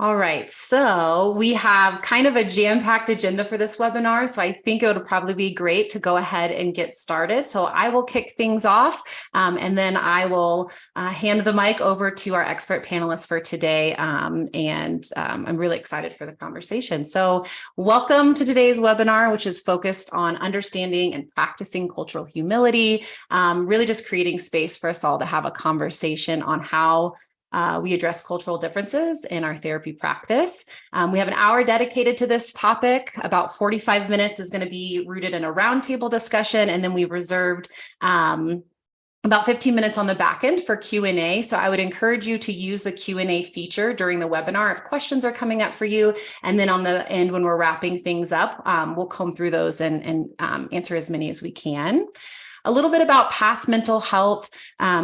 All right, so we have kind of a jam-packed agenda for this webinar, so I think it would probably be great to go ahead and get started. So I will kick things off, and then I will hand the mic over to our expert panelists for today, and I'm really excited for the conversation. So welcome to today's webinar, which is focused on understanding and practicing cultural humility, really just creating space for us all to have a conversation on how we address cultural differences in our therapy practice. We have an hour dedicated to this topic. About 45 minutes is going to be rooted in a roundtable discussion, and then we've reserved about 15 minutes on the back end for Q&A. So I would encourage you to use the Q&A feature during the webinar if questions are coming up for you. And then on the end, when we're wrapping things up, we'll comb through those and answer as many as we can. A little bit about Path Mental Health.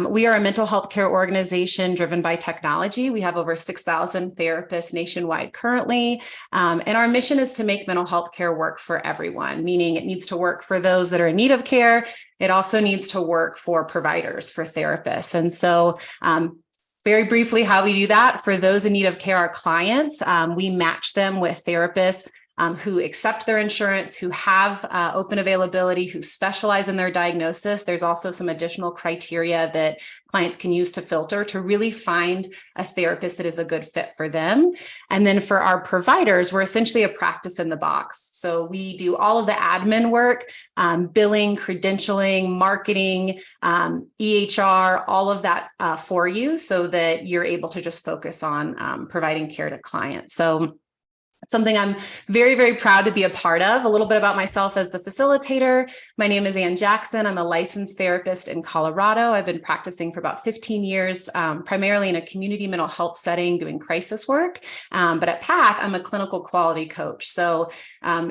We are a mental health care organization driven by technology. We have over 6,000 therapists nationwide currently. And our mission is to make mental health care work for everyone, meaning it needs to work for those that are in need of care. It also needs to work for providers, for therapists. And so very briefly, how we do that for those in need of care, our clients, we match them with therapists who accept their insurance, who have open availability, who specialize in their diagnosis. There's also some additional criteria that clients can use to filter to really find a therapist that is a good fit for them. And then for our providers, we're essentially a practice in the box. So we do all of the admin work, billing, credentialing, marketing, EHR, all of that for you so that you're able to just focus on providing care to clients. So something I'm very, very proud to be a part of. A little bit about myself as the facilitator. My name is Ann Jackson. I'm a licensed therapist in Colorado. I've been practicing for about 15 years, primarily in a community mental health setting doing crisis work. But at Path, I'm a clinical quality coach. So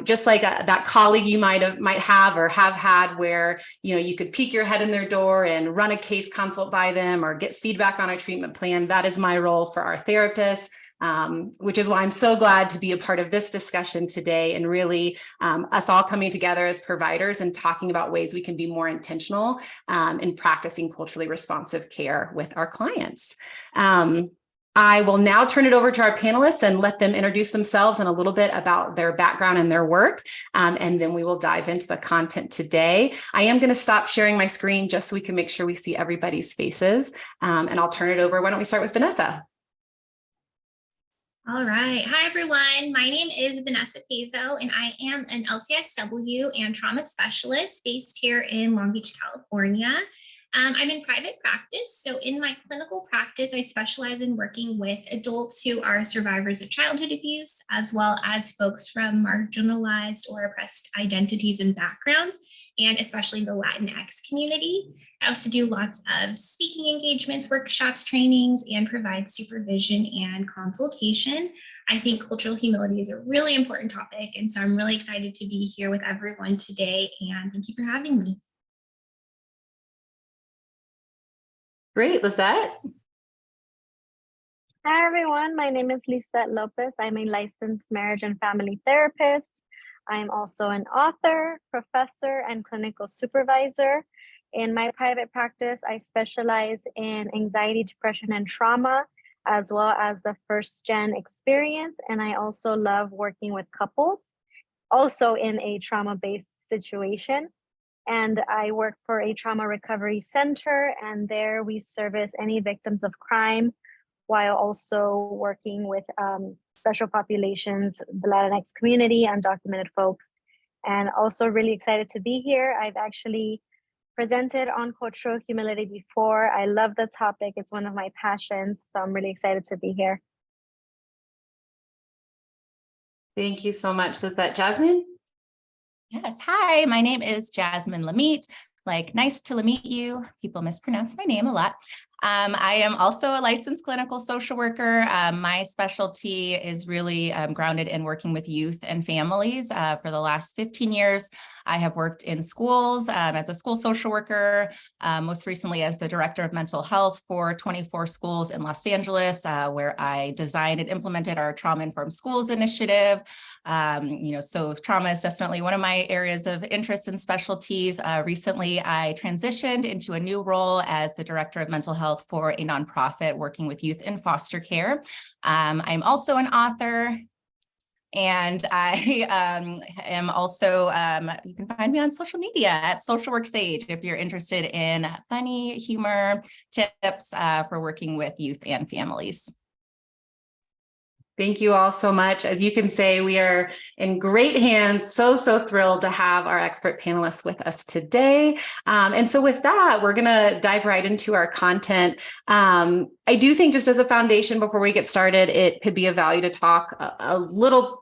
just like that colleague you might have or have had where you could peek your head in their door and run a case consult by them or get feedback on a treatment plan, that is my role for our therapists. Which is why I'm so glad to be a part of this discussion today and really us all coming together as providers and talking about ways we can be more intentional in practicing culturally responsive care with our clients. I will now turn it over to our panelists and let them introduce themselves and a little bit about their background and their work. And then we will dive into the content today. I am going to stop sharing my screen just so we can make sure we see everybody's faces. And I'll turn it over. Why don't we start with Vanessa? All right. Hi, everyone. My name is Vanessa Pezo, and I am an LCSW and trauma specialist based here in Long Beach, California. I'm in private practice. So in my clinical practice, I specialize in working with adults who are survivors of childhood abuse, as well as folks from marginalized or oppressed identities and backgrounds, and especially the Latinx community. I also do lots of speaking engagements, workshops, trainings, and provide supervision and consultation. I think cultural humility is a really important topic, and so I'm really excited to be here with everyone today, and thank you for having me. Great, Lizette. Hi, everyone. My name is Lizette Lopez. I'm a licensed marriage and family therapist. I'm also an author, professor, and clinical supervisor. In my private practice, I specialize in anxiety, depression, and trauma, as well as the first-gen experience. And I also love working with couples, also in a trauma-based situation. And I work for a trauma recovery center, and there we service any victims of crime while also working with special populations, the Latinx community, undocumented folks. And also really excited to be here. I've actually presented on cultural humility before. I love the topic. It's one of my passions, so I'm really excited to be here. Thank you so much, Lizette. Jasmine? Yes. Hi, my name is Jasmine Lamitte. Nice to meet you. People mispronounce my name a lot. I am also a licensed clinical social worker. My specialty is really grounded in working with youth and families. For the last 15 years, I have worked in schools as a school social worker, most recently as the director of mental health for 24 schools in Los Angeles, where I designed and implemented our trauma-informed schools initiative. So trauma is definitely one of my areas of interest and specialties. Recently, I transitioned into a new role as the director of mental health health for a nonprofit working with youth in foster care. I'm also an author. And I am also, you can find me on social media at Social Work Sage if you're interested in funny humor tips for working with youth and families. Thank you all so much. As you can say, we are in great hands. So thrilled to have our expert panelists with us today. And so with that, we're going to dive right into our content. I do think just as a foundation before we get started, it could be of value to talk a little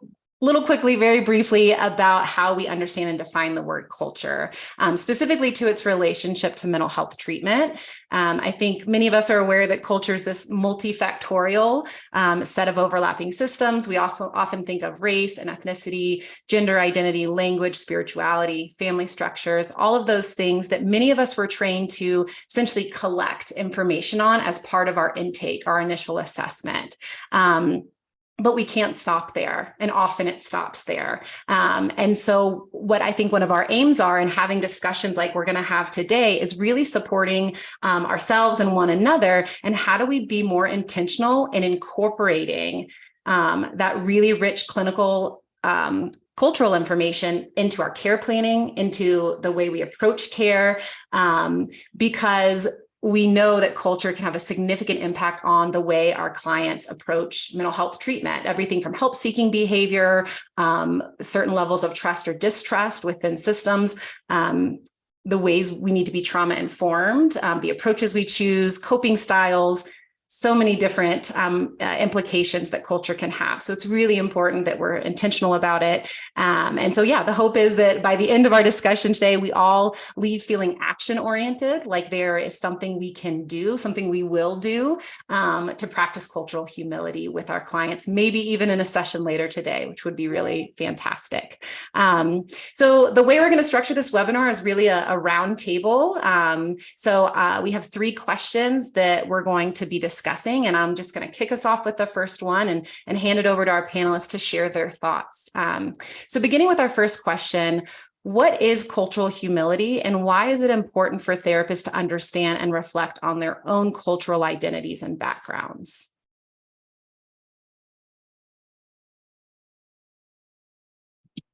quickly, very briefly about how we understand and define the word culture, specifically to its relationship to mental health treatment. I think many of us are aware that culture is this multifactorial set of overlapping systems. We also often think of race and ethnicity, gender identity, language, spirituality, family structures, all of those things that many of us were trained to essentially collect information on as part of our intake, our initial assessment. But we can't stop there, and often it stops there. And so what I think one of our aims are in having discussions like we're going to have today is really supporting ourselves and one another, and how do we be more intentional in incorporating that really rich clinical cultural information into our care planning, into the way we approach care, because we know that culture can have a significant impact on the way our clients approach mental health treatment, everything from help-seeking behavior, certain levels of trust or distrust within systems, the ways we need to be trauma-informed, the approaches we choose, coping styles, so many different implications that culture can have. So it's really important that we're intentional about it. And so, yeah, the hope is that by the end of our discussion today, we all leave feeling action-oriented, like there is something we can do, something we will do to practice cultural humility with our clients, maybe even in a session later today, which would be really fantastic. So the way we're going to structure this webinar is really a round table. So we have 3 questions that we're going to be discussing, and I'm just going to kick us off with the first one and hand it over to our panelists to share their thoughts. So beginning with our first question, what is cultural humility, and why is it important for therapists to understand and reflect on their own cultural identities and backgrounds?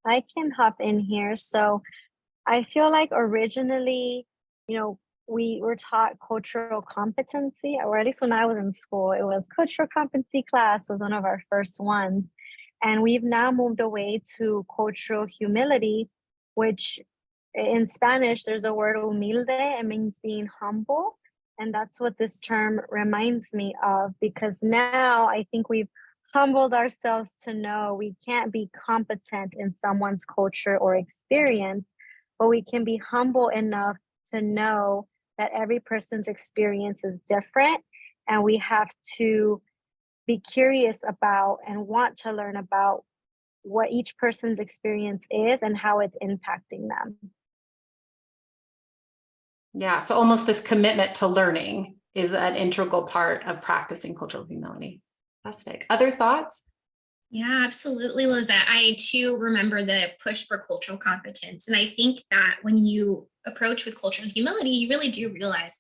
I can hop in here. So I feel like originally, we were taught cultural competency, or at least when I was in school, it was cultural competency class was one of our first ones. And we've now moved away to cultural humility, which in Spanish, there's a word humilde. It means being humble. And that's what this term reminds me of, because now I think we've humbled ourselves to know we can't be competent in someone's culture or experience, but we can be humble enough to know that every person's experience is different, and we have to be curious about and want to learn about what each person's experience is and how it's impacting them. Yeah, so almost this commitment to learning is an integral part of practicing cultural humility. Fantastic. Other thoughts? Yeah, absolutely, Lizette. I too remember the push for cultural competence. And I think that when you approach with cultural humility, you really do realize,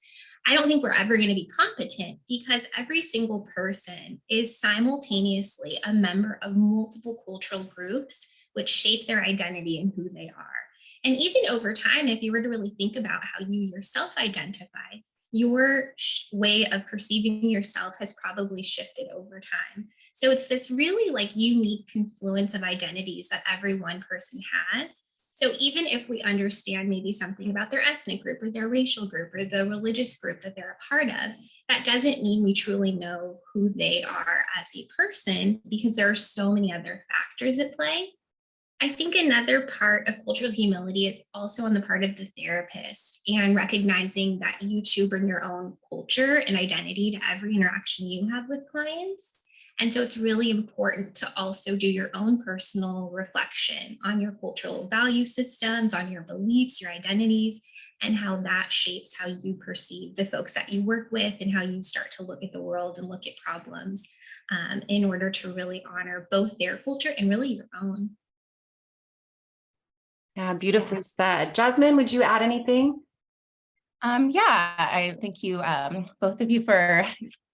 I don't think we're ever going to be competent, because every single person is simultaneously a member of multiple cultural groups, which shape their identity and who they are. And even over time, if you were to really think about how you yourself identify, your way of perceiving yourself has probably shifted over time. So it's this really unique confluence of identities that every one person has. So even if we understand maybe something about their ethnic group or their racial group or the religious group that they're a part of, that doesn't mean we truly know who they are as a person, because there are so many other factors at play. I think another part of cultural humility is also on the part of the therapist, and recognizing that you too bring your own culture and identity to every interaction you have with clients. And so it's really important to also do your own personal reflection on your cultural value systems, on your beliefs, your identities, and how that shapes how you perceive the folks that you work with and how you start to look at the world and look at problems in order to really honor both their culture and really your own. Yeah, beautifully said. Jasmine, would you add anything? Yeah, I thank you, both of you for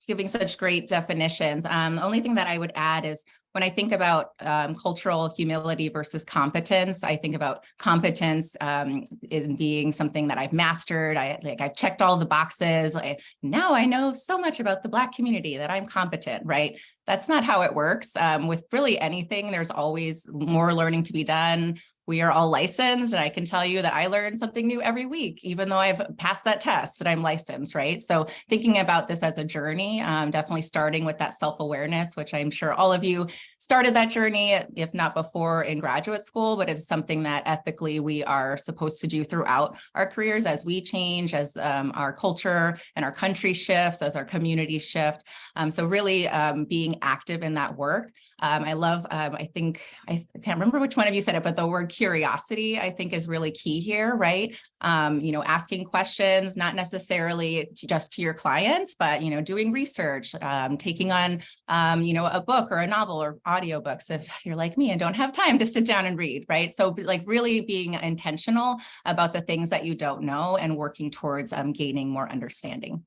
giving such great definitions. The only thing that I would add is when I think about cultural humility versus competence, I think about competence in being something that I've mastered. I've checked all the boxes. Now I know so much about the Black community that I'm competent, right? That's not how it works. With really anything, there's always more learning to be done. We are all licensed, and I can tell you that I learn something new every week, even though I've passed that test and I'm licensed, right? So thinking about this as a journey, definitely starting with that self-awareness, which I'm sure all of you started that journey, if not before in graduate school, but it's something that ethically we are supposed to do throughout our careers as we change, as our culture and our country shifts, as our communities shift. So really being active in that work. I love, I think, I can't remember which one of you said it, but the word curiosity, I think, is really key here, right? Asking questions, not necessarily just to your clients, but, doing research, taking on, a book or a novel or audiobooks if you're like me and don't have time to sit down and read, right? So like really being intentional about the things that you don't know and working towards gaining more understanding.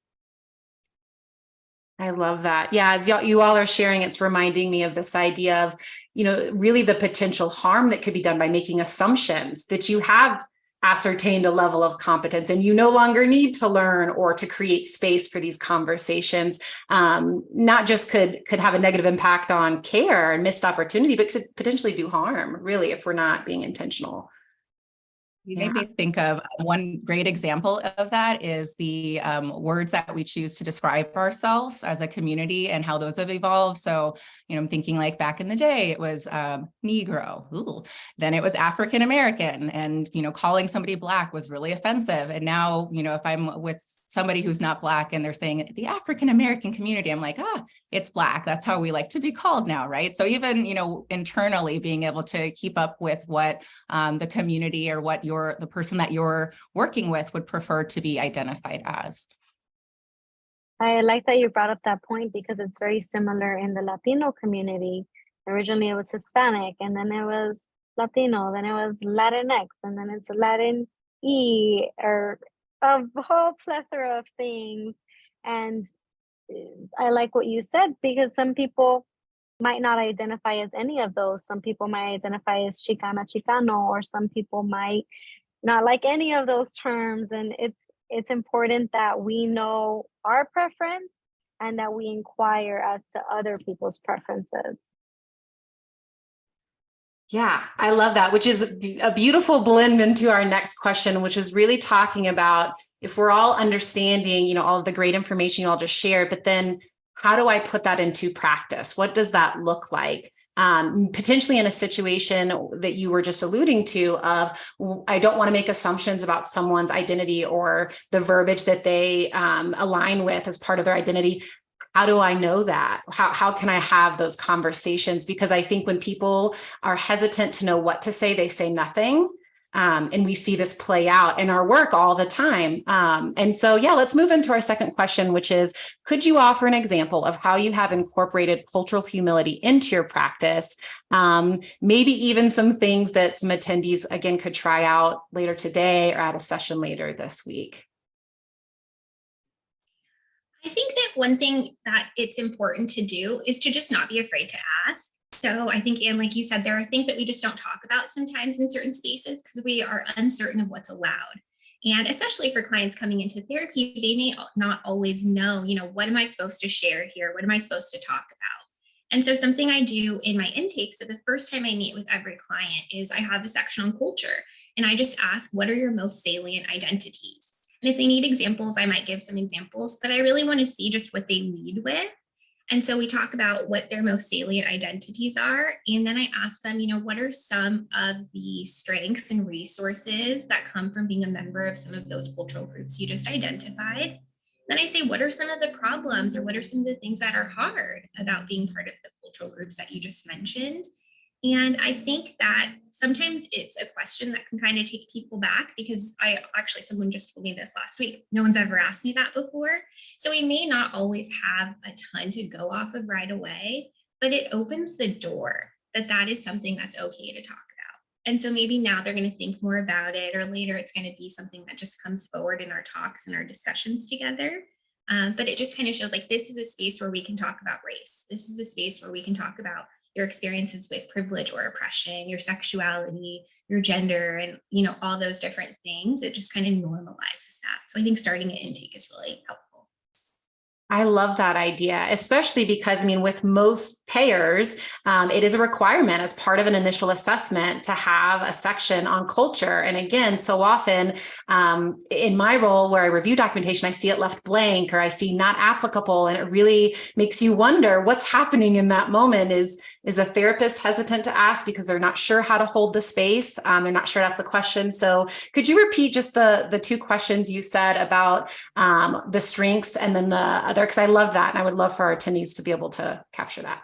I love that. Yeah, as you all are sharing, it's reminding me of this idea of, really the potential harm that could be done by making assumptions that you have ascertained a level of competence and you no longer need to learn or to create space for these conversations. Not just could have a negative impact on care and missed opportunity, but could potentially do harm, really, if we're not being intentional. You made me think of one great example of that is the words that we choose to describe ourselves as a community and how those have evolved. So, I'm thinking like back in the day, it was Negro. Ooh. Then it was African American, and, calling somebody Black was really offensive. And now, if I'm with somebody who's not Black and they're saying the African American community, I'm like, it's Black. That's how we like to be called now, right? So even, internally being able to keep up with what the community or what the person that you're working with would prefer to be identified as. I like that you brought up that point because it's very similar in the Latino community. Originally it was Hispanic, and then it was Latino, then it was Latinx, and then it's Latin E, or a whole plethora of things. And I like what you said, because some people might not identify as any of those. Some people might identify as Chicana, Chicano, or some people might not like any of those terms. And it's important that we know our preference and that we inquire as to other people's preferences. Yeah, I love that, which is a beautiful blend into our next question, which is really talking about if we're all understanding, all of the great information you all just shared, but then how do I put that into practice? What does that look like? Potentially in a situation that you were just alluding to of, I don't want to make assumptions about someone's identity or the verbiage that they align with as part of their identity. How do I know that? How can I have those conversations? Because I think when people are hesitant to know what to say, they say nothing. And we see this play out in our work all the time. And so, let's move into our second question, which is, could you offer an example of how you have incorporated cultural humility into your practice? Maybe even some things that some attendees, again, could try out later today or at a session later this week. I think that one thing that it's important to do is to just not be afraid to ask. So I think, Anne, like you said, there are things that we just don't talk about sometimes in certain spaces because we are uncertain of what's allowed. And especially for clients coming into therapy, they may not always know, what am I supposed to share here? What am I supposed to talk about? And so something I do in my intake, so the first time I meet with every client is I have a section on culture, and I just ask, what are your most salient identities? And if they need examples, I might give some examples, but I really want to see just what they lead with. And so we talk about what their most salient identities are. And then I ask them, what are some of the strengths and resources that come from being a member of some of those cultural groups you just identified? Then I say, what are some of the problems or what are some of the things that are hard about being part of the cultural groups that you just mentioned? And I think that sometimes it's a question that can kind of take people back because someone just told me this last week. No one's ever asked me that before. So we may not always have a ton to go off of right away, but it opens the door that is something that's okay to talk about. And so maybe now they're going to think more about it, or later it's going to be something that just comes forward in our talks and our discussions together. But it just kind of shows like this is a space where we can talk about race. This is a space where we can talk about your experiences with privilege or oppression, your sexuality, your gender, and all those different things. It just kind of normalizes that. So I think starting at intake is really helpful. I love that idea, especially because, with most payers, it is a requirement as part of an initial assessment to have a section on culture. And again, so often in my role where I review documentation, I see it left blank or I see not applicable. And it really makes you wonder what's happening in that moment. Is the therapist hesitant to ask because they're not sure how to hold the space? They're not sure to ask the question. So could you repeat just the two questions you said about the strengths and then the other? Because I love that. And I would love for our attendees to be able to capture that.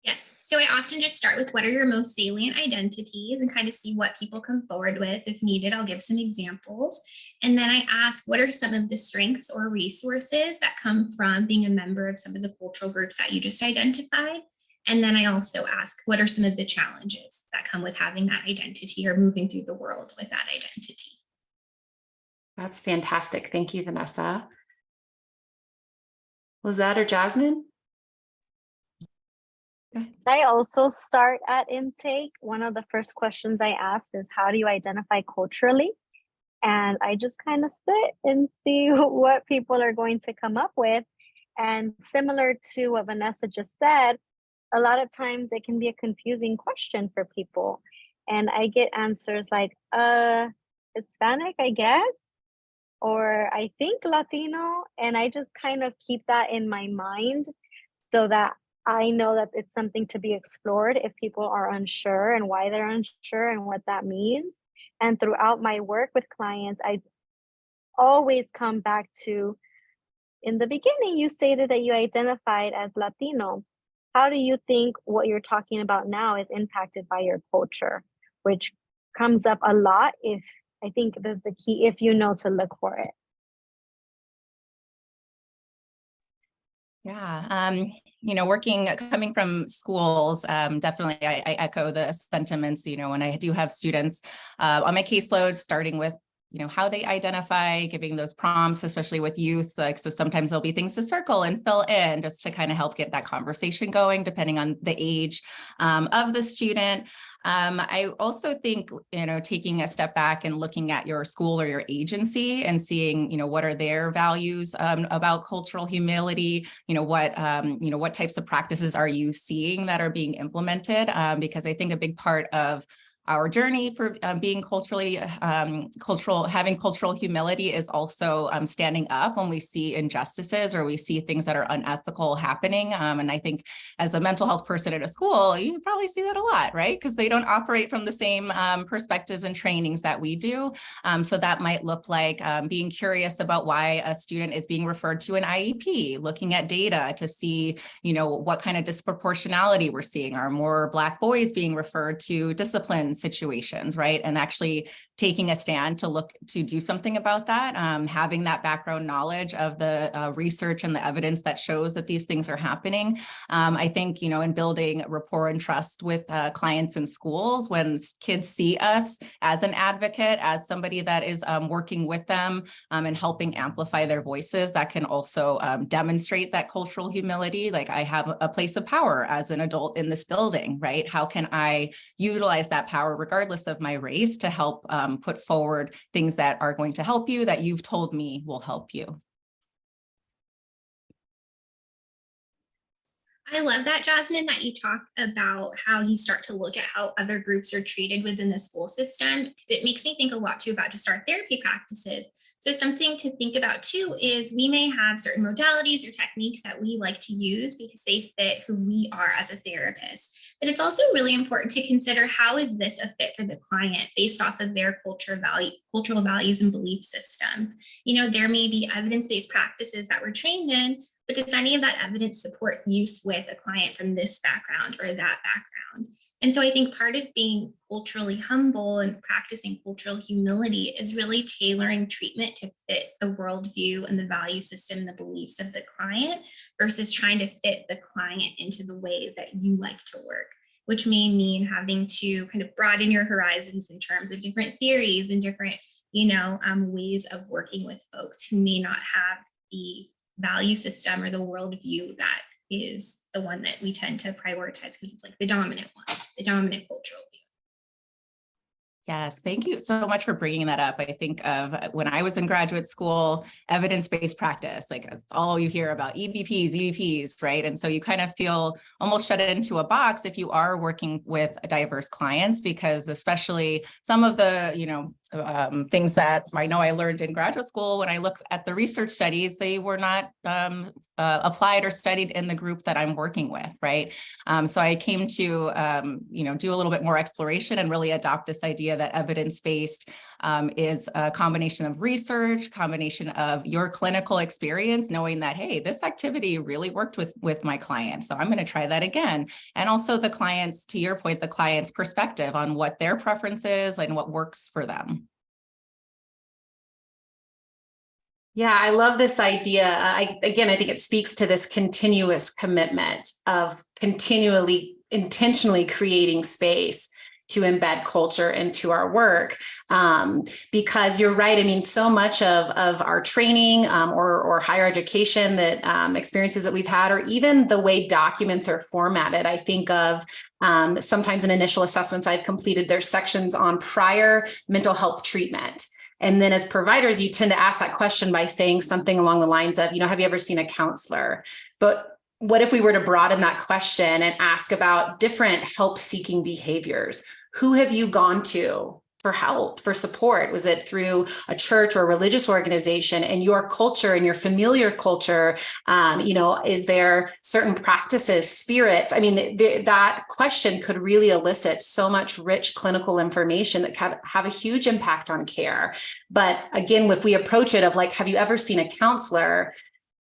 Yes. So I often just start with what are your most salient identities and kind of see what people come forward with. If needed, I'll give some examples. And then I ask, what are some of the strengths or resources that come from being a member of some of the cultural groups that you just identified? And then I also ask, what are some of the challenges that come with having that identity or moving through the world with that identity? That's fantastic. Thank you, Vanessa. Lizette or Jasmine? I also start at intake. One of the first questions I ask is, how do you identify culturally? And I just kind of sit and see what people are going to come up with. And similar to what Vanessa just said, a lot of times it can be a confusing question for people. And I get answers like, Hispanic, I guess, or I think Latino. And I just kind of keep that in my mind so that I know that it's something to be explored if people are unsure and why they're unsure and what that means. And throughout my work with clients, I always come back to, in the beginning, you stated that you identified as Latino. How do you think what you're talking about now is impacted by your culture? Which comes up a lot. I think that's the key, if you know to look for it. Yeah, coming from schools, definitely I echo the sentiments, when I do have students on my caseload, starting with, how they identify, giving those prompts, especially with youth. So sometimes there'll be things to circle and fill in just to kind of help get that conversation going, depending on the age of the student. I also think, taking a step back and looking at your school or your agency and seeing, what are their values about cultural humility, what types of practices are you seeing that are being implemented? Because I think a big part of our journey for being having cultural humility is also standing up when we see injustices or we see things that are unethical happening. And I think as a mental health person at a school, you probably see that a lot, right? Because they don't operate from the same perspectives and trainings that we do. So that might look like being curious about why a student is being referred to an IEP, looking at data to see, what kind of disproportionality we're seeing. Are more Black boys being referred to discipline situations, right? And actually taking a stand to do something about that, having that background knowledge of the research and the evidence that shows that these things are happening. I think, in building rapport and trust with clients in schools, when kids see us as an advocate, as somebody that is working with them and helping amplify their voices, that can also demonstrate that cultural humility. Like, I have a place of power as an adult in this building, right? How can I utilize that power regardless of my race to help put forward things that are going to help you, that you've told me will help you? I love that, Jasmine, that you talk about how you start to look at how other groups are treated within the school system, because it makes me think a lot too about just our therapy practices. So something to think about too is we may have certain modalities or techniques that we like to use because they fit who we are as a therapist. But it's also really important to consider, how is this a fit for the client based off of their cultural values and belief systems? There may be evidence-based practices that we're trained in, but does any of that evidence support use with a client from this background or that background? And so I think part of being culturally humble and practicing cultural humility is really tailoring treatment to fit the worldview and the value system and the beliefs of the client versus trying to fit the client into the way that you like to work. which may mean having to kind of broaden your horizons in terms of different theories and different, ways of working with folks who may not have the value system or the worldview that is the one that we tend to prioritize because it's like the dominant one, the dominant cultural view. Yes, thank you so much for bringing that up. I think of when I was in graduate school, evidence-based practice, like it's all you hear about EVPs, right? And so you kind of feel almost shut into a box if you are working with diverse clients, because especially some of the, things that I know I learned in graduate school, when I look at the research studies, they were not applied or studied in the group that I'm working with, right? So I came to, do a little bit more exploration and really adopt this idea that evidence-based is a combination of research, combination of your clinical experience, knowing that, hey, this activity really worked with my client, so I'm going to try that again. And also the clients, to your point, the client's perspective on what their preference is and what works for them. Yeah, I love this idea. I think it speaks to this continuous commitment of continually, intentionally creating space to embed culture into our work. Because you're right. I mean, so much of our training or higher education that experiences that we've had, or even the way documents are formatted. I think of sometimes in initial assessments I've completed, there's sections on prior mental health treatment. And then as providers, you tend to ask that question by saying something along the lines of, have you ever seen a counselor? But what if we were to broaden that question and ask about different help-seeking behaviors? Who have you gone to for help, for support? Was it through a church or a religious organization? And your culture and your familiar culture, is there certain practices, spirits? I mean, that question could really elicit so much rich clinical information that can have a huge impact on care. But again, if we approach it of like, have you ever seen a counselor?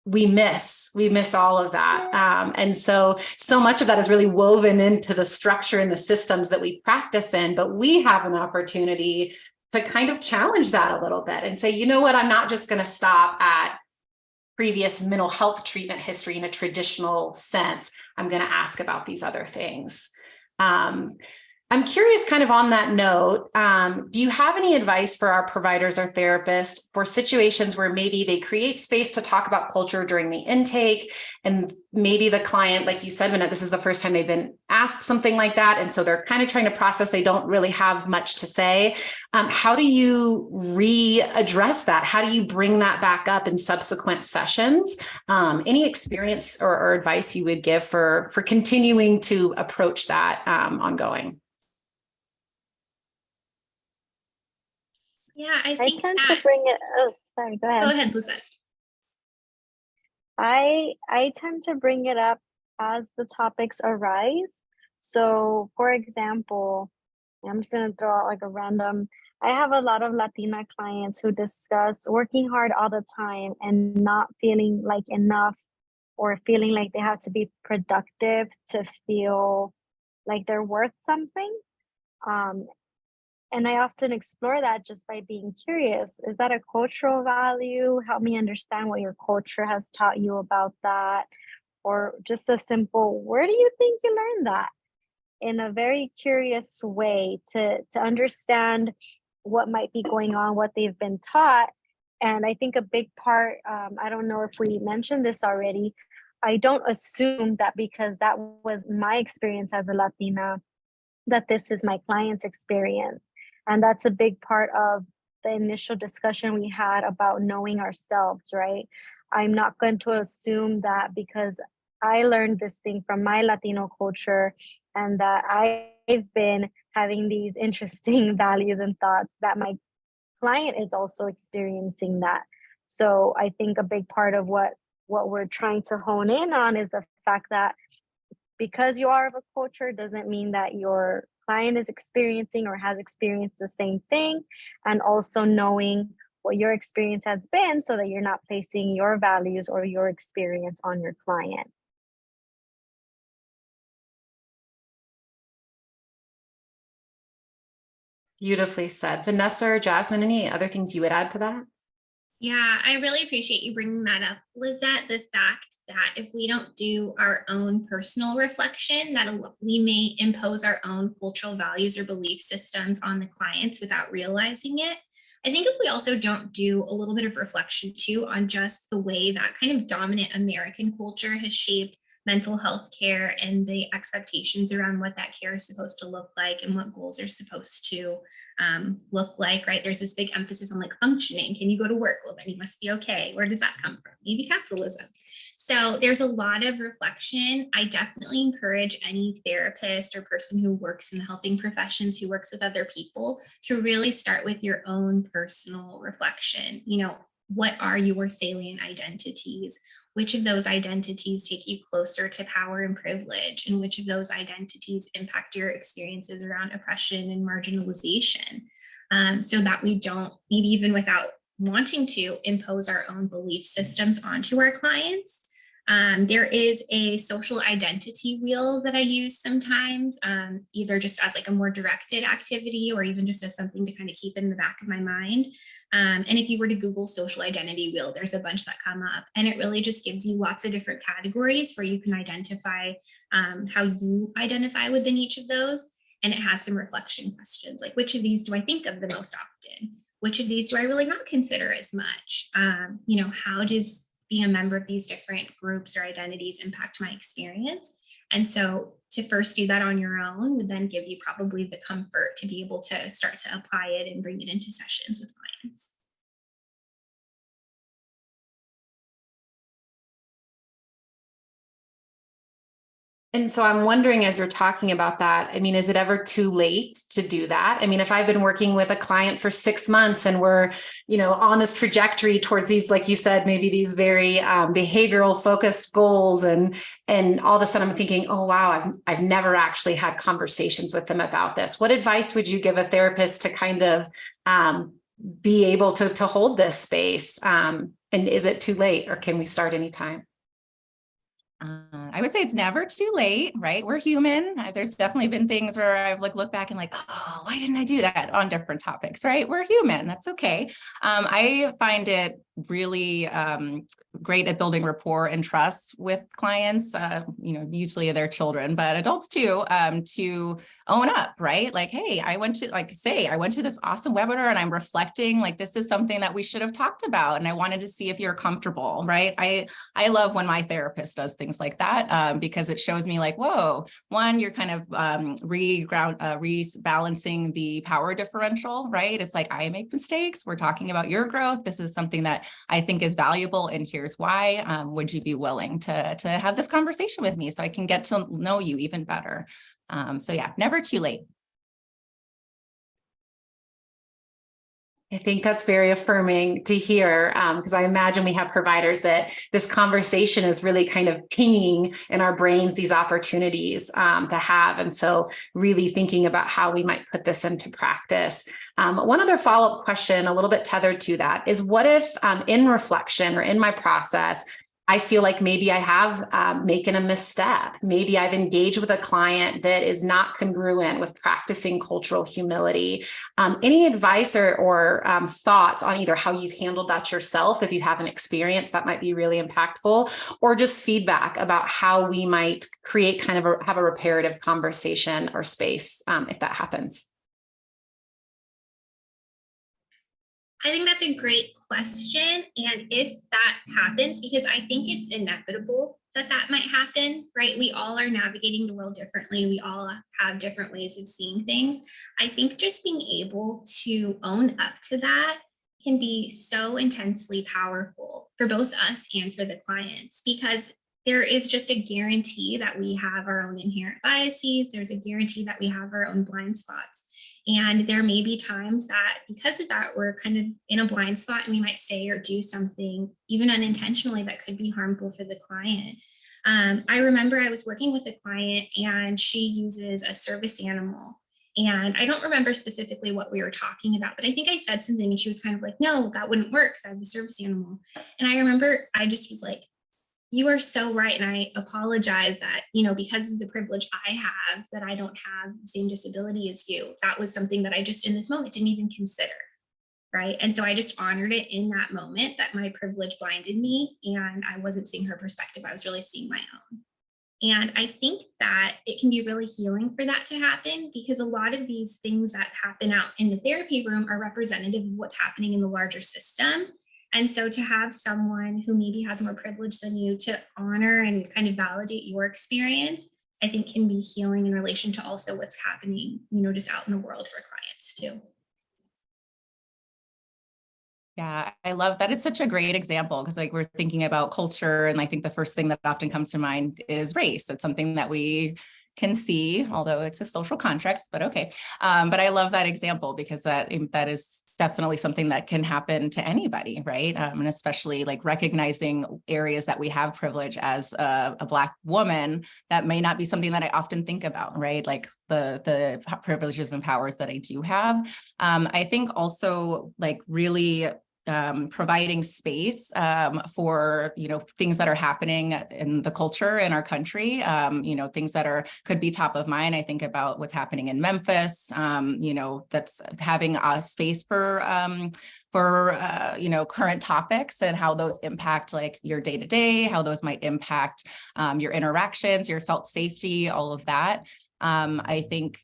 We miss all of that. And so much of that is really woven into the structure and the systems that we practice in, but we have an opportunity to kind of challenge that a little bit and say, you know what, I'm not just going to stop at previous mental health treatment history in a traditional sense. I'm going to ask about these other things. I'm curious, kind of on that note, do you have any advice for our providers or therapists for situations where maybe they create space to talk about culture during the intake, and maybe the client, like you said, Vanessa, this is the first time they've been asked something like that, and so they're kind of trying to process, they don't really have much to say. How do you readdress that? How do you bring that back up in subsequent sessions? Any experience or advice you would give for continuing to approach that ongoing? Yeah, I think tend to bring it. Oh, sorry. Go ahead. Go ahead, Lizette. I tend to bring it up as the topics arise. So, for example, I'm just gonna throw out like a random. I have a lot of Latina clients who discuss working hard all the time and not feeling like enough, or feeling like they have to be productive to feel like they're worth something. And I often explore that just by being curious. Is that a cultural value? Help me understand what your culture has taught you about that. Or just a simple, where do you think you learned that? In a very curious way to understand what might be going on, what they've been taught. And I think a big part, I don't know if we mentioned this already, I don't assume that because that was my experience as a Latina, that this is my client's experience. And that's a big part of the initial discussion we had about knowing ourselves, right? I'm not going to assume that because I learned this thing from my Latino culture and that I've been having these interesting values and thoughts, that my client is also experiencing that. So I think a big part of what we're trying to hone in on is the fact that because you are of a culture doesn't mean that your client is experiencing or has experienced the same thing, and also knowing what your experience has been so that you're not placing your values or your experience on your client. Beautifully said. Vanessa or Jasmine, any other things you would add to that? Yeah, I really appreciate you bringing that up, Lizette. The fact that if we don't do our own personal reflection, that we may impose our own cultural values or belief systems on the clients without realizing it. I think if we also don't do a little bit of reflection too on just the way that kind of dominant American culture has shaped mental health care and the expectations around what that care is supposed to look like and what goals are supposed to look like, right? There's this big emphasis on like functioning. Can you go to work? Well, then you must be okay. Where does that come from? Maybe capitalism. So there's a lot of reflection. I definitely encourage any therapist or person who works in the helping professions, who works with other people, to really start with your own personal reflection. You know, what are your salient identities? Which of those identities take you closer to power and privilege? And which of those identities impact your experiences around oppression and marginalization? So that we don't, maybe even without wanting to, impose our own belief systems onto our clients. There is a social identity wheel that I use sometimes, either just as like a more directed activity or even just as something to kind of keep in the back of my mind. And if you were to Google social identity wheel, there's a bunch that come up, and it really just gives you lots of different categories where you can identify how you identify within each of those. And it has some reflection questions, like which of these do I think of the most often? Which of these do I really not consider as much? You know, how does being a member of these different groups or identities impact my experience? And so to first do that on your own would then give you probably the comfort to be able to start to apply it and bring it into sessions with clients. And so I'm wondering, as you're talking about that, I mean, is it ever too late to do that? I mean, if I've been working with a client for 6 months and we're, you know, on this trajectory towards these, like you said, maybe these very behavioral focused goals, and all of a sudden I'm thinking, oh, wow, I've never actually had conversations with them about this. What advice would you give a therapist to kind of be able to hold this space? And is it too late, or can we start anytime? I would say it's never too late, right? We're human. There's definitely been things where I've like looked back and like, oh, why didn't I do that on different topics, right? We're human. That's okay. I find it really great at building rapport and trust with clients, you know, usually their children, but adults too, to own up, right? Like, hey, I went to this awesome webinar and I'm reflecting, like, this is something that we should have talked about. And I wanted to see if you're comfortable, right? I love when my therapist does things like that, because it shows me like, whoa, one, you're kind of rebalancing the power differential, right? It's like, I make mistakes. We're talking about your growth. This is something that I think is valuable, and here's why. Would you be willing to have this conversation with me so I can get to know you even better? So yeah, never too late. I think that's very affirming to hear, because I imagine we have providers that this conversation is really kind of pinging in our brains these opportunities to have. And so really thinking about how we might put this into practice. One other follow-up question, a little bit tethered to that, is what if in reflection or in my process, I feel like maybe I have making a misstep. Maybe I've engaged with a client that is not congruent with practicing cultural humility. Any advice or thoughts on either how you've handled that yourself, if you have an experience that might be really impactful, or just feedback about how we might create kind of have a reparative conversation or space if that happens? I think that's a great question. And if that happens, because I think it's inevitable that that might happen, right? We all are navigating the world differently. We all have different ways of seeing things. I think just being able to own up to that can be so intensely powerful for both us and for the clients, because there is just a guarantee that we have our own inherent biases. There's a guarantee that we have our own blind spots. And there may be times that because of that, we're kind of in a blind spot and we might say or do something even unintentionally that could be harmful for the client. I remember I was working with a client and she uses a service animal. And I don't remember specifically what we were talking about, but I think I said something and she was kind of like, no, that wouldn't work because I have the service animal. And I remember I just was like, you are so right. And I apologize that, you know, because of the privilege I have, that I don't have the same disability as you. That was something that I just in this moment didn't even consider. right? And so I just honored it in that moment that my privilege blinded me and I wasn't seeing her perspective. I was really seeing my own. And I think that it can be really healing for that to happen, because a lot of these things that happen out in the therapy room are representative of what's happening in the larger system. And so to have someone who maybe has more privilege than you to honor and kind of validate your experience, I think can be healing in relation to also what's happening, just out in the world for clients too. Yeah, I love that. It's such a great example because like we're thinking about culture, and I think the first thing that often comes to mind is race. It's something that we can see, although it's a social construct, but okay. But I love that example because that is definitely something that can happen to anybody, right? And especially like recognizing areas that we have privilege as a Black woman, that may not be something that I often think about, right? Like the privileges and powers that I do have. I think also like really providing space for, things that are happening in the culture in our country, things that could be top of mind. I think about what's happening in Memphis, that's having a space for current topics and how those impact like your day-to-day, how those might impact your interactions, your felt safety, all of that. I think,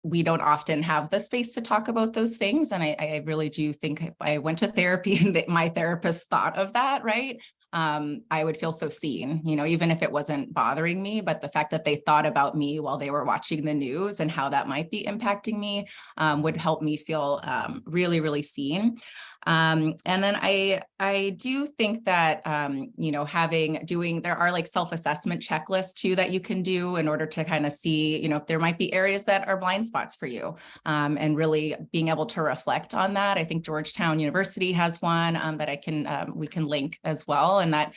we don't often have the space to talk about those things. And I really do think I went to therapy and my therapist thought of that, right? I would feel so seen, even if it wasn't bothering me, but the fact that they thought about me while they were watching the news and how that might be impacting me would help me feel really, really seen. And then I do think that, there are like self-assessment checklists too that you can do in order to kind of see, if there might be areas that are blind spots for you, and really being able to reflect on that. I think Georgetown University has one that we can link as well. And that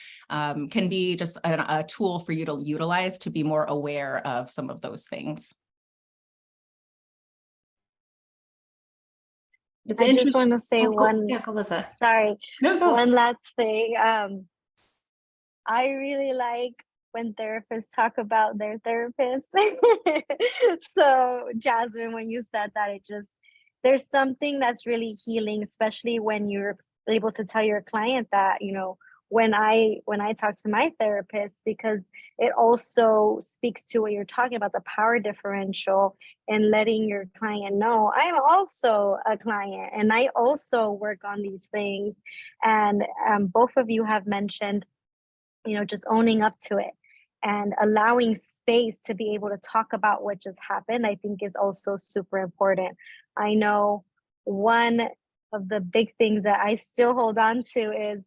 can be just a tool for you to utilize to be more aware of some of those things. I just want to say one last thing. I really like when therapists talk about their therapists. So Jasmine, when you said that, there's something that's really healing, especially when you're able to tell your client that, when I talk to my therapist, because it also speaks to what you're talking about, the power differential, and letting your client know I'm also a client and I also work on these things. And both of you have mentioned, just owning up to it and allowing space to be able to talk about what just happened, I think is also super important. I know one of the big things that I still hold on to is,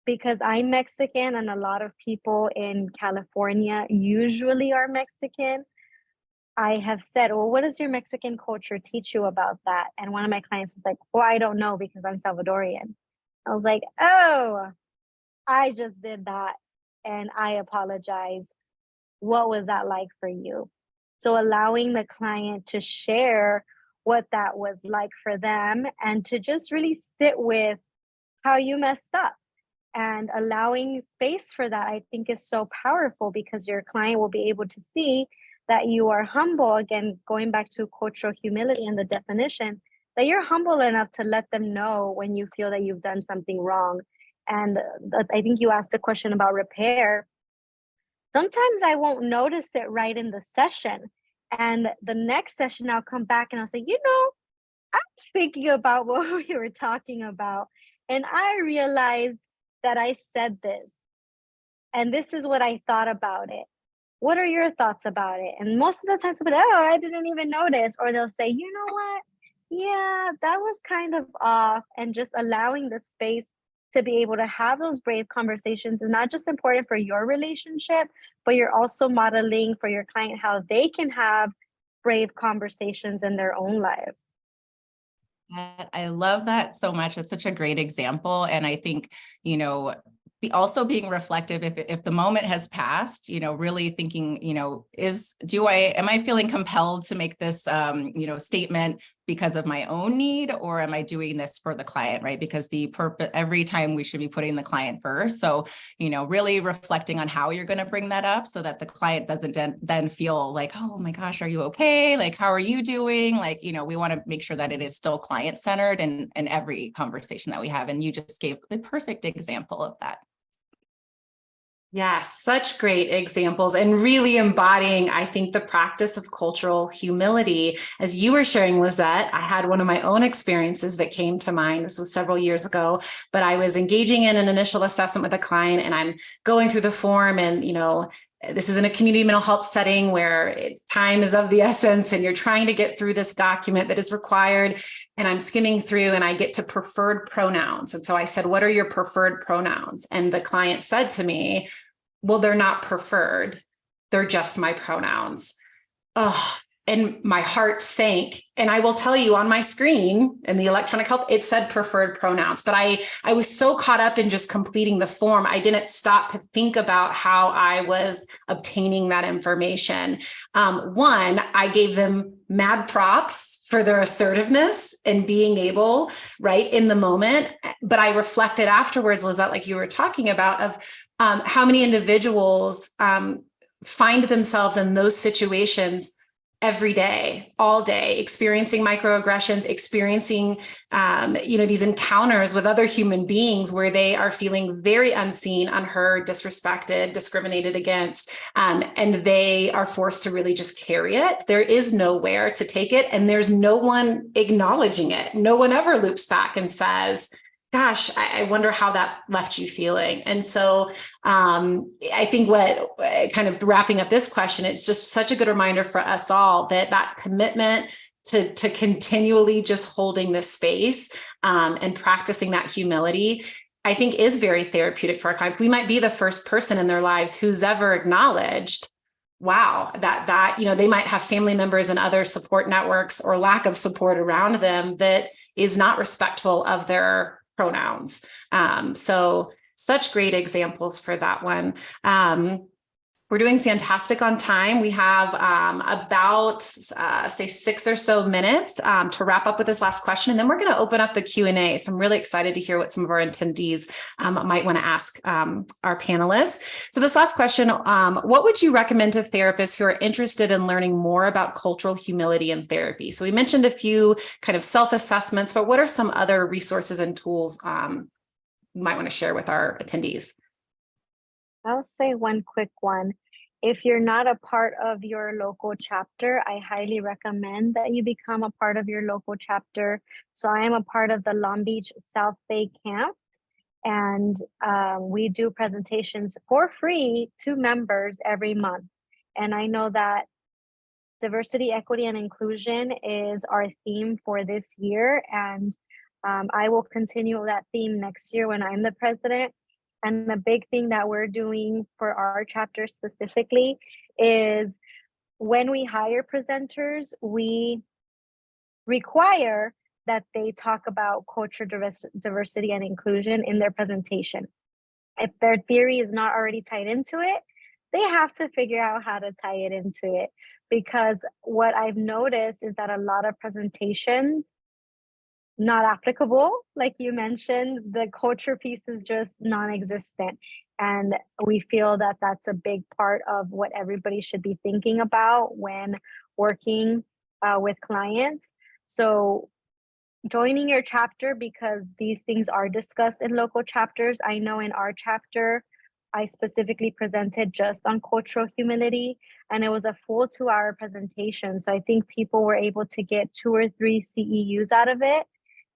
because I'm Mexican and a lot of people in California usually are Mexican, I have said, well, what does your Mexican culture teach you about that? And one of my clients was like, well, I don't know because I'm Salvadorian. I was like, oh, I just did that and I apologize. What was that like for you? So allowing the client to share what that was like for them and to just really sit with how you messed up. And allowing space for that, I think, is so powerful, because your client will be able to see that you are humble. Again, going back to cultural humility and the definition, that you're humble enough to let them know when you feel that you've done something wrong. And I think you asked a question about repair. Sometimes I won't notice it right in the session. And the next session, I'll come back and I'll say, I'm thinking about what we were talking about. And I realized that I said this, and this is what I thought about it. What are your thoughts about it? And most of the time, somebody, I didn't even notice. Or they'll say, you know what? Yeah, that was kind of off. And just allowing the space to be able to have those brave conversations is not just important for your relationship, but you're also modeling for your client how they can have brave conversations in their own lives. I love that so much. It's such a great example. And I think, also being reflective if the moment has passed, really thinking, am I feeling compelled to make this, statement because of my own need, or am I doing this for the client, right? Because the purpose, every time we should be putting the client first. So, really reflecting on how you're going to bring that up so that the client doesn't then feel like, oh my gosh, are you okay? Like, how are you doing? Like, we want to make sure that it is still client-centered in every conversation that we have. And you just gave the perfect example of that. Yeah, such great examples, and really embodying, I think, the practice of cultural humility. As you were sharing, Lizette, I had one of my own experiences that came to mind. This was several years ago, but I was engaging in an initial assessment with a client, and I'm going through the form, and this is in a community mental health setting where time is of the essence, and you're trying to get through this document that is required. And I'm skimming through, and I get to preferred pronouns. And so I said, what are your preferred pronouns? And the client said to me, well, they're not preferred. They're just my pronouns. Oh, and my heart sank. And I will tell you, on my screen in the electronic health, it said preferred pronouns, but I was so caught up in just completing the form, I didn't stop to think about how I was obtaining that information. One, I gave them mad props for their assertiveness and being able, right, in the moment. But I reflected afterwards, Lizette, like you were talking about, of how many individuals find themselves in those situations every day, all day, experiencing microaggressions, experiencing, these encounters with other human beings where they are feeling very unseen, unheard, disrespected, discriminated against, and they are forced to really just carry it. There is nowhere to take it, and there's no one acknowledging it. No one ever loops back and says, gosh, I wonder how that left you feeling. And so I think what kind of wrapping up this question, it's just such a good reminder for us all that commitment to continually just holding this space and practicing that humility, I think, is very therapeutic for our clients. We might be the first person in their lives who's ever acknowledged, wow, that they might have family members and other support networks or lack of support around them that is not respectful of their pronouns. So such great examples for that one. We're doing fantastic on time. We have about, say, 6 or so minutes to wrap up with this last question, and then we're going to open up the Q&A. So I'm really excited to hear what some of our attendees might want to ask our panelists. So this last question, what would you recommend to therapists who are interested in learning more about cultural humility in therapy? So we mentioned a few kind of self-assessments, but what are some other resources and tools you might want to share with our attendees? I'll say one quick one. If you're not a part of your local chapter, I highly recommend that you become a part of your local chapter. So I am a part of the Long Beach South Bay camp, and we do presentations for free to members every month. And I know that diversity, equity, and inclusion is our theme for this year. And I will continue that theme next year when I'm the president. And the big thing that we're doing for our chapter specifically is when we hire presenters, we require that they talk about culture, diversity, and inclusion in their presentation. If their theory is not already tied into it, they have to figure out how to tie it into it. Because what I've noticed is that a lot of presentations not applicable, like you mentioned, the culture piece is just non-existent. And we feel that that's a big part of what everybody should be thinking about when working with clients. So joining your chapter, because these things are discussed in local chapters. I know in our chapter, I specifically presented just on cultural humility, and it was a full 2-hour presentation. So I think people were able to get 2 or 3 CEUs out of it.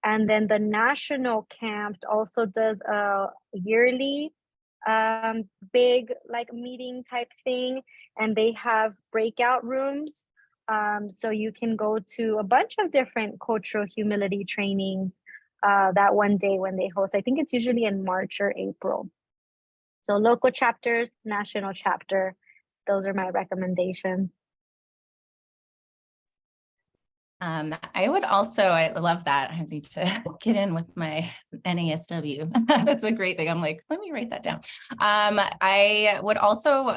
And then the national camp also does a yearly big meeting type thing, and they have breakout rooms. So you can go to a bunch of different cultural humility trainings that one day when they host. I think it's usually in March or April. So local chapters, national chapter, those are my recommendations. I would also, I love that. I need to get in with my NASW. That's a great thing. I'm like, let me write that down. I would also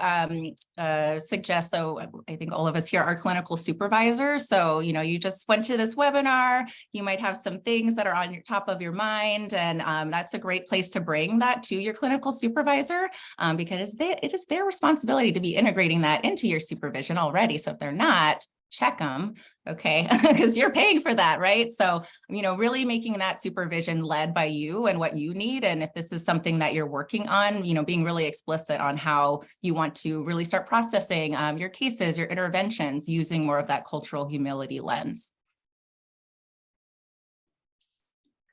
suggest, so I think all of us here are clinical supervisors. So, you know, you just went to this webinar, you might have some things that are on your top of your mind, and that's a great place to bring that to your clinical supervisor, because it is their responsibility to be integrating that into your supervision already. So if they're not, check them. Okay, because you're paying for that, right? So, you know, really making that supervision led by you and what you need. And if this is something that you're working on, you know, being really explicit on how you want to really start processing your cases, your interventions, using more of that cultural humility lens.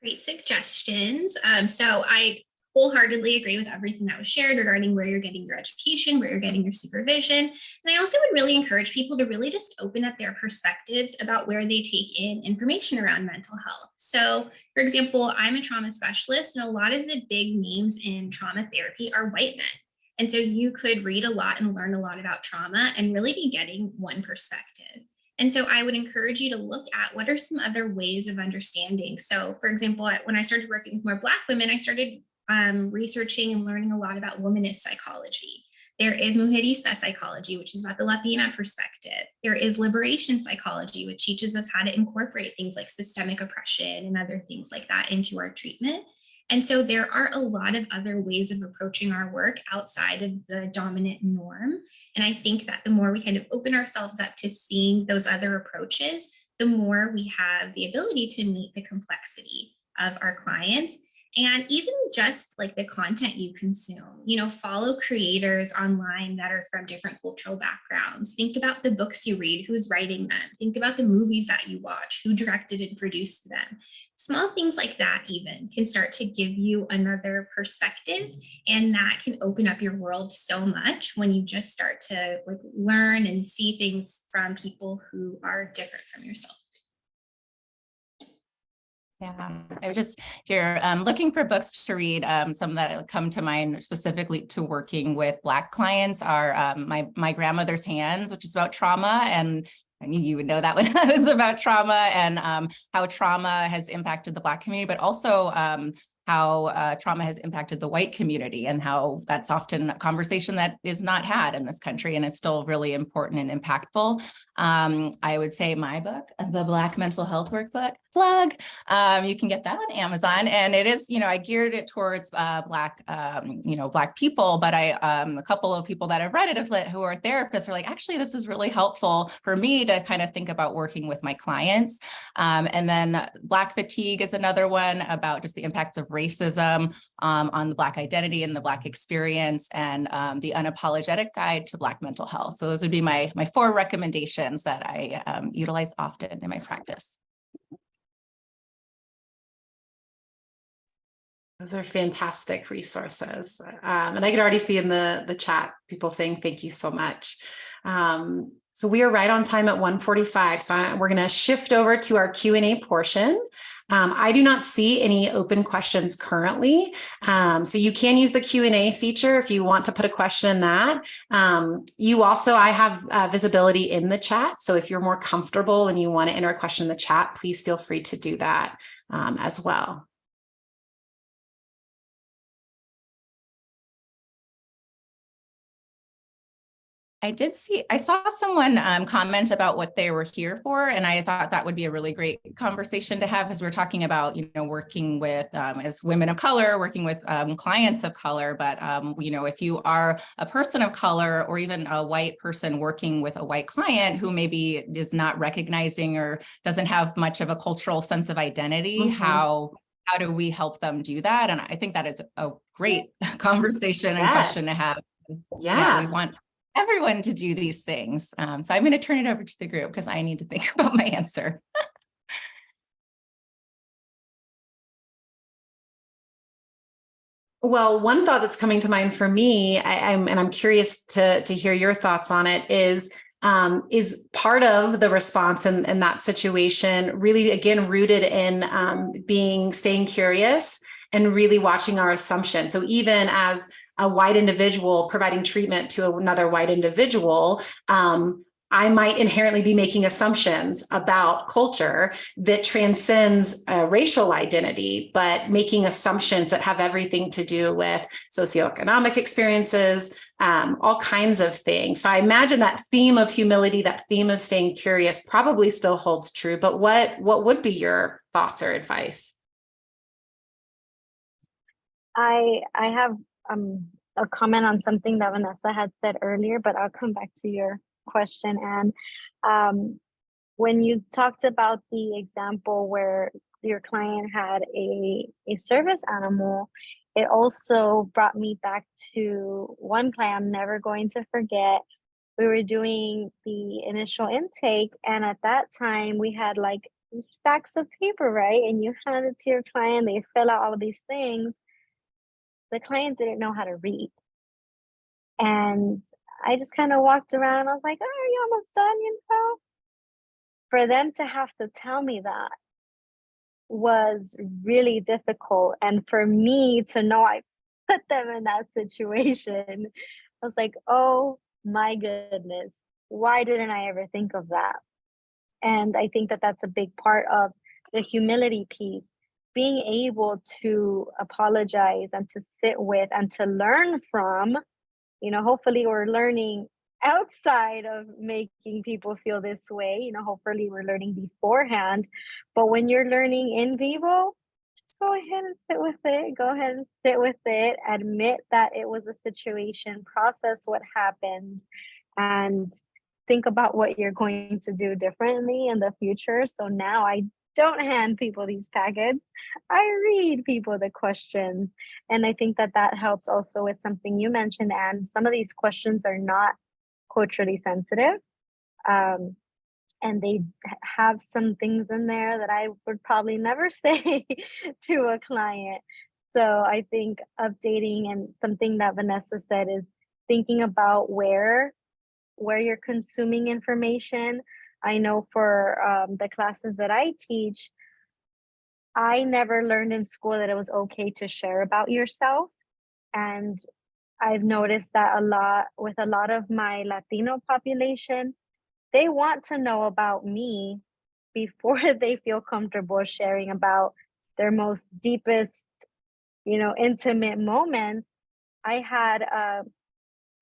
Great suggestions. So I wholeheartedly agree with everything that was shared regarding where you're getting your education, where you're getting your supervision. And I also would really encourage people to really just open up their perspectives about where they take in information around mental health. So, for example, I'm a trauma specialist, and a lot of the big names in trauma therapy are white men. And so you could read a lot and learn a lot about trauma and really be getting one perspective. And so I would encourage you to look at what are some other ways of understanding. So, for example, when I started working with more Black women, I started researching and learning a lot about womanist psychology. There is mujerista psychology, which is about the Latina perspective. There is liberation psychology, which teaches us how to incorporate things like systemic oppression and other things like that into our treatment. And so there are a lot of other ways of approaching our work outside of the dominant norm. And I think that the more we kind of open ourselves up to seeing those other approaches, the more we have the ability to meet the complexity of our clients. And even just like the content you consume, you know, follow creators online that are from different cultural backgrounds. Think about the books you read, who's writing them. Think about the movies that you watch, who directed and produced them. Small things like that even can start to give you another perspective, and that can open up your world so much when you just start to like learn and see things from people who are different from yourself. Yeah, I was just, if you're looking for books to read, some that come to mind specifically to working with Black clients are my grandmother's hands, which is about trauma. And I knew you would know that one was about trauma, and how trauma has impacted the Black community, but also how trauma has impacted the white community, and how that's often a conversation that is not had in this country and is still really important and impactful. I would say my book, The Black Mental Health Workbook, plug. You can get that on Amazon, and it is, you know, I geared it towards Black people, but a couple of people that have read it who are therapists are like, actually, this is really helpful for me to kind of think about working with my clients. And then Black fatigue is another one about just the impacts of racism on the Black identity and the Black experience, and the Unapologetic Guide to Black Mental Health. So those would be my 4 recommendations that I utilize often in my practice. Those are fantastic resources. And I could already see in the chat people saying thank you so much. So we are right on time at 1:45. So we're going to shift over to our Q&A portion. I do not see any open questions currently. So you can use the Q&A feature if you want to put a question in that. I have visibility in the chat. So if you're more comfortable and you want to enter a question in the chat, please feel free to do that as well. I saw someone comment about what they were here for, and I thought that would be a really great conversation to have, as we're talking about, you know, working with, as women of color, working with clients of color. But, you know, if you are a person of color or even a white person working with a white client who maybe is not recognizing or doesn't have much of a cultural sense of identity, how do we help them do that? And I think that is a great conversation and question to have. Yeah. We want everyone to do these things. So I'm going to turn it over to the group because I need to think about my answer. Well, one thought that's coming to mind for me, I'm curious to hear your thoughts on it, is part of the response in that situation really, again, rooted in staying curious and really watching our assumptions. So even as a white individual providing treatment to another white individual, I I might inherently be making assumptions about culture that transcends racial identity, but making assumptions that have everything to do with socioeconomic experiences, all kinds of things. So I imagine that theme of humility, that theme of staying curious probably still holds true, but what would be your thoughts or advice? I have a comment on something that Vanessa had said earlier, but I'll come back to your question. And when you talked about the example where your client had a service animal, it also brought me back to one client I'm never going to forget. We were doing the initial intake, and at that time we had like stacks of paper, right? And you hand it to your client, they fill out all of these things. The client didn't know how to read. And I just kind of walked around. I was like, oh, are you almost done, For them to have to tell me that was really difficult. And for me to know I put them in that situation, I was like, oh my goodness, why didn't I ever think of that? And I think that that's a big part of the humility piece, being able to apologize and to sit with and to learn from, hopefully we're learning outside of making people feel this way, hopefully we're learning beforehand. But when you're learning in vivo, just go ahead and sit with it. Go ahead and sit with it. Admit that it was a situation, process what happened, and think about what you're going to do differently in the future. So now I don't hand people these packets. I read people the questions. And I think that that helps also with something you mentioned. And some of these questions are not culturally sensitive. And they have some things in there that I would probably never say to a client. So I think updating, and something that Vanessa said, is thinking about where you're consuming information. I know for the classes that I teach, I never learned in school that it was okay to share about yourself. And I've noticed that with a lot of my Latino population, they want to know about me before they feel comfortable sharing about their most deepest, intimate moments. I had a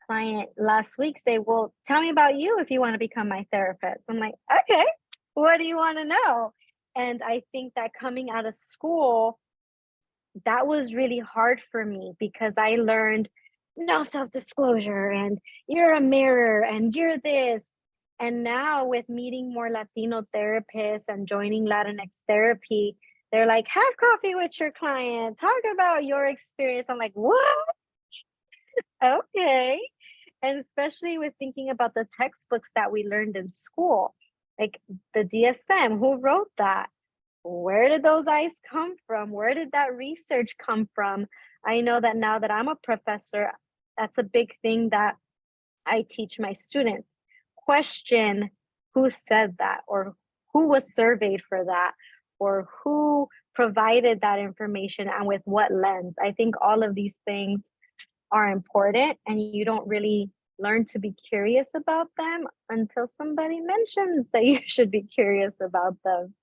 client last week say, well, tell me about you if you want to become my therapist. I'm like, okay, what do you want to know? And I think that coming out of school, that was really hard for me, because I learned no self-disclosure, and you're a mirror, and you're this. And now with meeting more Latino therapists and joining Latinx therapy, they're like, have coffee with your client, talk about your experience. I'm like, what? Okay. And especially with thinking about the textbooks that we learned in school, like the DSM, who wrote that? Where did those eyes come from? Where did that research come from? I know that now that I'm a professor, that's a big thing that I teach my students. Question who said that, or who was surveyed for that, or who provided that information, and with what lens. I think all of these things are important, and you don't really learn to be curious about them until somebody mentions that you should be curious about them.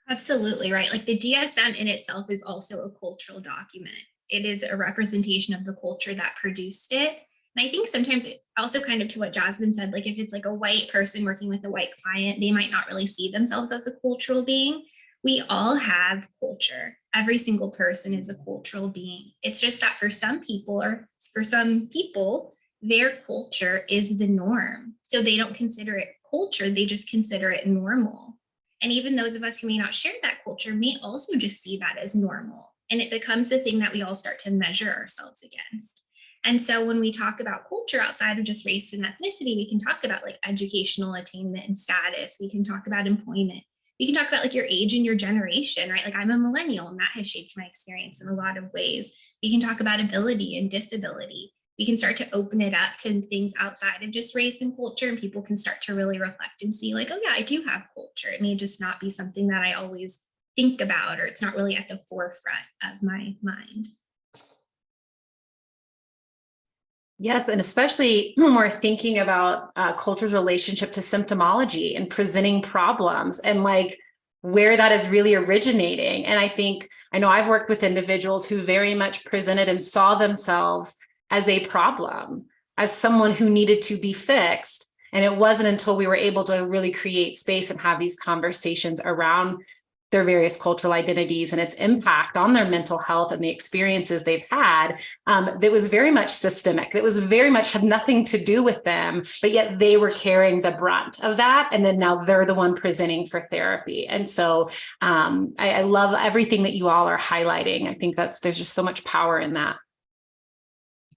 Absolutely right. Like the DSM in itself is also a cultural document. It is a representation of the culture that produced it. And I think sometimes it also, kind of to what Jasmine said, like if it's like a white person working with a white client, they might not really see themselves as a cultural being. We all have culture. Every single person is a cultural being. It's just that for some people, their culture is the norm. So they don't consider it culture, they just consider it normal. And even those of us who may not share that culture may also just see that as normal. And it becomes the thing that we all start to measure ourselves against. And so when we talk about culture outside of just race and ethnicity, we can talk about like educational attainment and status. We can talk about employment. We can talk about like your age and your generation, right? Like I'm a millennial, and that has shaped my experience in a lot of ways. We can talk about ability and disability. We can start to open it up to things outside of just race and culture, and people can start to really reflect and see like, oh yeah, I do have culture. It may just not be something that I always think about, or it's not really at the forefront of my mind. Yes, and especially when we're thinking about culture's relationship to symptomology and presenting problems and like where that is really originating. And I know I've worked with individuals who very much presented and saw themselves as a problem, as someone who needed to be fixed. And it wasn't until we were able to really create space and have these conversations around their various cultural identities and its impact on their mental health and the experiences they've had, that was very much systemic. That was very much had nothing to do with them, but yet they were carrying the brunt of that. And then now they're the one presenting for therapy. And so I love everything that you all are highlighting. I think there's just so much power in that.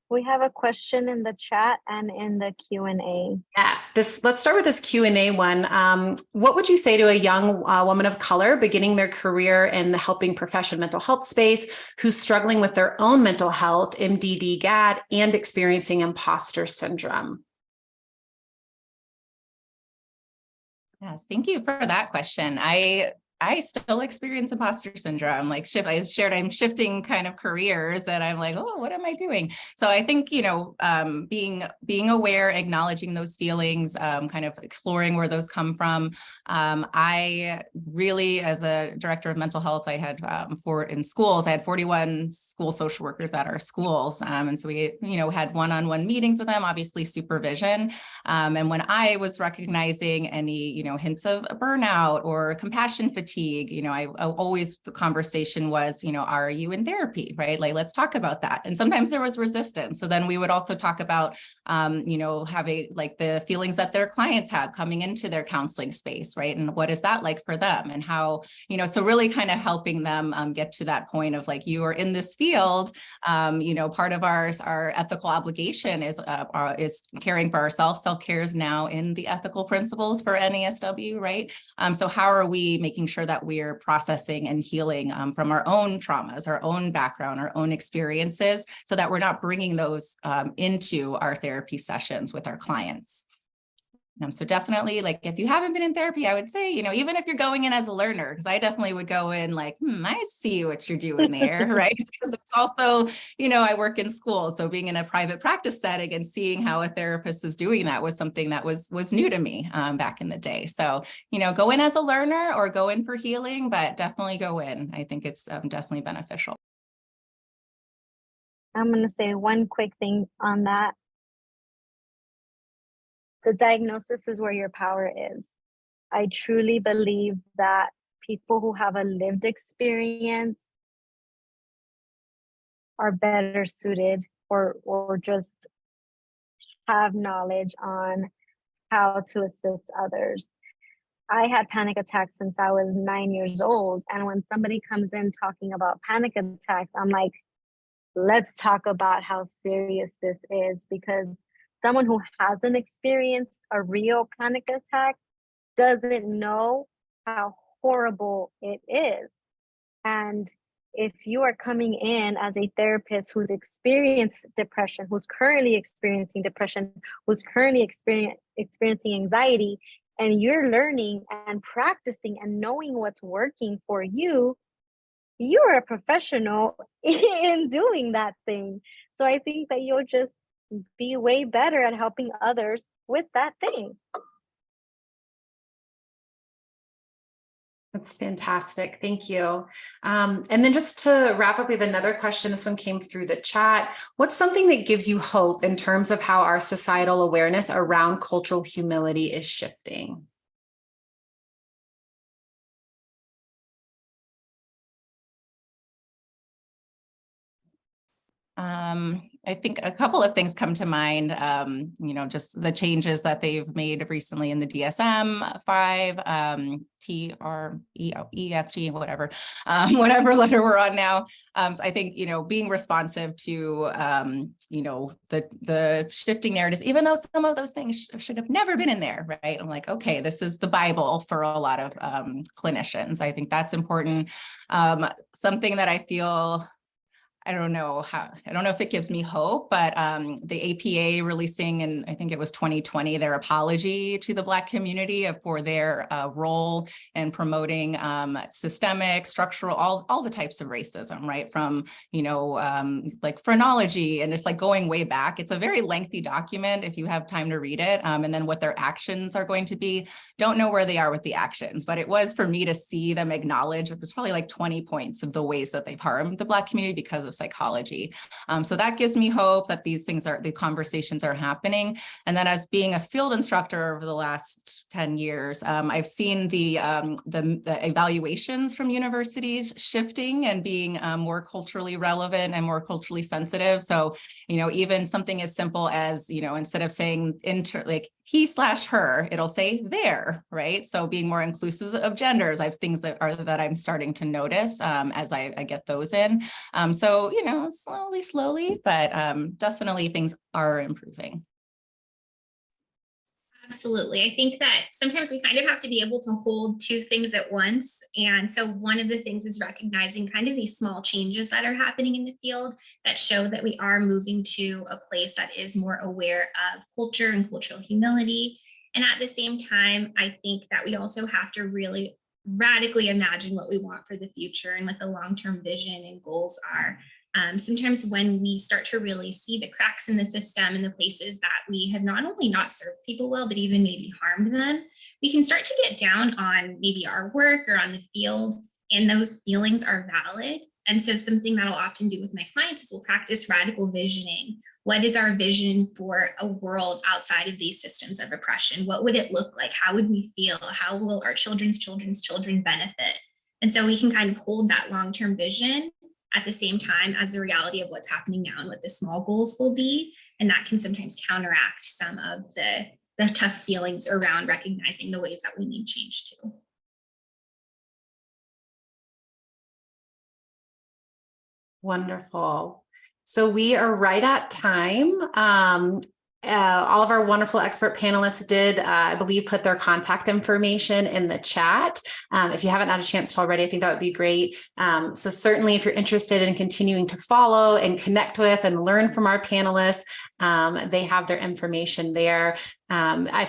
We have a question in the chat and in the Q&A. Yes, let's start with this Q&A one. What would you say to a young woman of color beginning their career in the helping profession mental health space who's struggling with their own mental health, MDD, GAD, and experiencing imposter syndrome? Yes, thank you for that question. I still experience imposter syndrome. Like I shared, I'm shifting kind of careers and I'm like, oh, what am I doing? So I think, being aware, acknowledging those feelings, kind of exploring where those come from. I really, as a director of mental health, I had in schools, I had 41 school social workers at our schools. And so we, had one-on-one meetings with them, obviously supervision. And when I was recognizing any, hints of burnout or compassion fatigue, I always, the conversation was, are you in therapy, right? Like, let's talk about that. And sometimes there was resistance. So then we would also talk about, having like the feelings that their clients have coming into their counseling space, right? And what is that like for them and how, so really kind of helping them get to that point of like, you are in this field, part of our ethical obligation is caring for ourselves. Self-care is now in the ethical principles for NASW, right? So how are we making sure that we're processing and healing from our own traumas, our own background, our own experiences, so that we're not bringing those into our therapy sessions with our clients. So definitely, like, if you haven't been in therapy, I would say, even if you're going in as a learner, because I definitely would go in like, I see what you're doing there, right? Because it's also, I work in school. So being in a private practice setting and seeing how a therapist is doing that was something that was new to me back in the day. So, go in as a learner or go in for healing, but definitely go in. I think it's definitely beneficial. I'm going to say one quick thing on that. The diagnosis is where your power is. I truly believe that people who have a lived experience are better suited or just have knowledge on how to assist others. I had panic attacks since I was 9 years old. And when somebody comes in talking about panic attacks, I'm like, let's talk about how serious this is, because someone who hasn't experienced a real panic attack doesn't know how horrible it is. And if you are coming in as a therapist who's experienced depression, who's currently experiencing depression, who's currently experiencing anxiety, and you're learning and practicing and knowing what's working for you, you're a professional in doing that thing. So I think that you'll just be way better at helping others with that thing. That's fantastic. Thank you. And then just to wrap up, we have another question. This one came through the chat. What's something that gives you hope in terms of how our societal awareness around cultural humility is shifting? I think a couple of things come to mind, just the changes that they've made recently in the DSM-5, TREFG, whatever letter we're on now. So I think, being responsive to, the shifting narratives, even though some of those things should have never been in there, right? I'm like, okay, this is the Bible for a lot of clinicians. I think that's important. Something that I feel I don't know if it gives me hope, but the APA releasing in, I think it was 2020, their apology to the Black community for their role in promoting systemic, structural, all the types of racism, right? From, like phrenology and just like going way back. It's a very lengthy document if you have time to read it. And then what their actions are going to be. Don't know where they are with the actions, but it was for me to see them acknowledge, it was probably like 20 points of the ways that they've harmed the Black community because of psychology. So that gives me hope that the conversations are happening. And then as being a field instructor over the last 10 years, I've seen the evaluations from universities shifting and being more culturally relevant and more culturally sensitive. So, even something as simple as, instead of saying like he/her, it'll say there, right? So being more inclusive of genders, I have things that I'm starting to notice as I get those in. So, slowly, but definitely things are improving. Absolutely. I think that sometimes we kind of have to be able to hold two things at once. And so one of the things is recognizing kind of these small changes that are happening in the field that show that we are moving to a place that is more aware of culture and cultural humility. And at the same time, I think that we also have to really radically imagine what we want for the future and what the long-term vision and goals are. Sometimes when we start to really see the cracks in the system and the places that we have not only not served people well, but even maybe harmed them, we can start to get down on maybe our work or on the field, and those feelings are valid. And so something that I'll often do with my clients is we'll practice radical visioning. What is our vision for a world outside of these systems of oppression? What would it look like? How would we feel? How will our children's children benefit? And so we can kind of hold that long-term vision at the same time as the reality of what's happening now and what the small goals will be. And that can sometimes counteract some of the tough feelings around recognizing the ways that we need change too. Wonderful. So we are right at time. All of our wonderful expert panelists did, I believe, put their contact information in the chat. If you haven't had a chance to already, I think that would be great. So certainly if you're interested in continuing to follow and connect with and learn from our panelists, they have their information there. I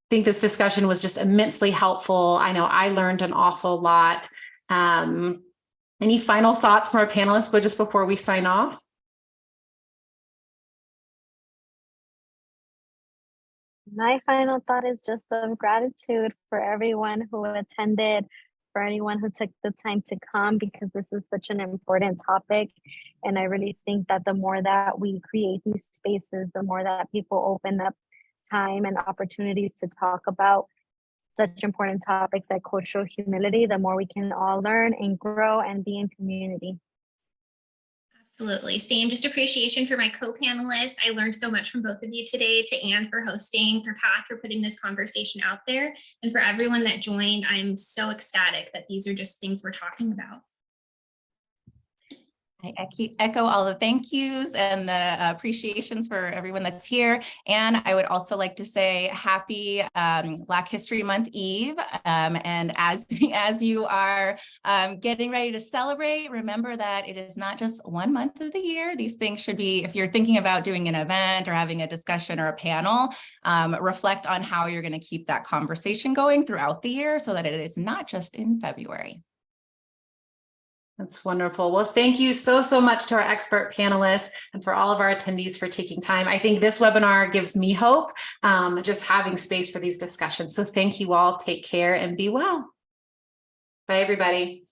think this discussion was just immensely helpful. I know I learned an awful lot. Any final thoughts from our panelists, but just before we sign off? My final thought is just of gratitude for everyone who attended, for anyone who took the time to come, because this is such an important topic. And I really think that the more that we create these spaces, the more that people open up time and opportunities to talk about such important topics like cultural humility, the more we can all learn and grow and be in community. Absolutely. Same, just appreciation for my co-panelists. I learned so much from both of you today, to Anne for hosting, for Pat for putting this conversation out there, and for everyone that joined. I'm so ecstatic that these are just things we're talking about. I echo all the thank yous and the appreciations for everyone that's here. And I would also like to say happy Black History Month Eve. And as you are getting ready to celebrate, remember that it is not just 1 month of the year. These things should be, if you're thinking about doing an event or having a discussion or a panel, reflect on how you're going to keep that conversation going throughout the year so that it is not just in February. That's wonderful. Well, thank you so much to our expert panelists and for all of our attendees for taking time. I think this webinar gives me hope, just having space for these discussions. So thank you all. Take care and be well. Bye, everybody.